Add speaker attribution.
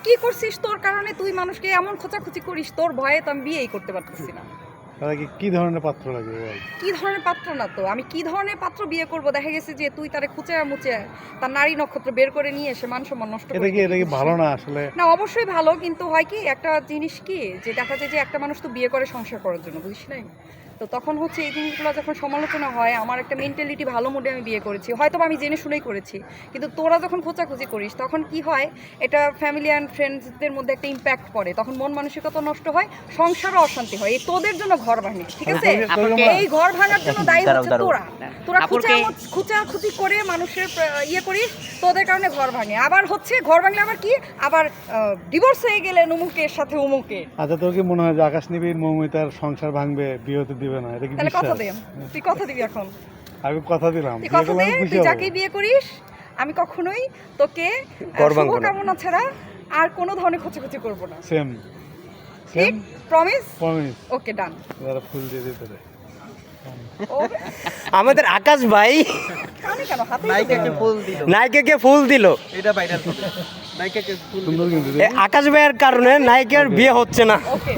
Speaker 1: কি করছিস তোর কারণে তুই মানুষকে এমন খোঁচাখুচি করিস, তোর ভয়ে তো আমি বিয়েই করতে পারতেছি না।
Speaker 2: তাহলে কি ধরনের পাত্র লাগে বল?
Speaker 1: কি ধরনের পাত্র না তো, আমি কি ধরনের পাত্র বিয়ে করব? দেখা গেছে যে তুই তারে খুঁচে মুচে তার নারী নক্ষত্র বের করে নিয়ে এসে মান সম্মান নষ্ট করে
Speaker 2: এটা কি ভালো না আসলে?
Speaker 1: না, অবশ্যই ভালো, কিন্তু হয় কি একটা জিনিস কি যে দেখা যায় যে একটা মানুষ তো বিয়ে করে সংসার করার জন্য, বুঝিস নাই? তো তখন হচ্ছে এই জিনিসগুলো যখন সমালোচনা হয়, আমার একটা মেন্টালিটি ভালো মুডে আমি বিয়ে করেছি, হয়তো আমি জেনে শুনেই করেছি, কিন্তু তোরা যখন খোঁচাখুচি করিস তখন কি হয়, এটা ফ্যামিলি অ্যান্ড ফ্রেন্ডসদের মধ্যে একটা ইম্প্যাক্ট পড়ে, তখন মন মানসিকতা নষ্ট হয়, সংসারও অশান্তি হয়। এই তোদের জন্য ঘর ভাঙে, ঠিক আছে? এই ঘর ভাঙার জন্য দায়ী হচ্ছে তোরা। তোরা খুঁচাখুচি করে মানুষের ইয়ে করিস, তোদের কারণে ঘর ভাঙে। আবার হচ্ছে ঘর ভাঙলে আবার কি, আবার ডিভোর্স হয়ে গেলে উমুকের সাথে উমুকে।
Speaker 2: আচ্ছা, তোর কি মনে হয় যে আকাশ নিবিড় মৌমিতার সংসার ভাঙবে, বিয়ে হতে দিবে না? এটা কি
Speaker 1: তাহলে কথা
Speaker 2: বিশ্বাস?
Speaker 1: দে, তুই কথা দিবি এখন।
Speaker 2: আমি কথা দিলাম,
Speaker 1: তুই
Speaker 2: বিয়ে
Speaker 1: কথা
Speaker 2: করলে
Speaker 1: দে,
Speaker 2: আমি খুশি
Speaker 1: তুই
Speaker 2: হব।
Speaker 1: যাকেই বিয়ে করিস আমি কখনোই তোকে শুভকামনা ছাড়া আর কোনো ধরনের খোঁচাখুচি করবো না।
Speaker 2: সেম
Speaker 1: ঠিক? প্রমিস?
Speaker 2: প্রমিস।
Speaker 1: ওকে, ডান।
Speaker 2: যারা ফুল দিয়ে দিতে রে।
Speaker 3: আমাদের আকাশ ভাই
Speaker 1: কানে কেন হাতে
Speaker 3: নায়িকাকে ফুল দিল।
Speaker 2: সুন্দর কিন্তু
Speaker 3: আকাশ ভাইয়ের কারণে নায়িকার বিয়ে হচ্ছে না।
Speaker 1: ওকে।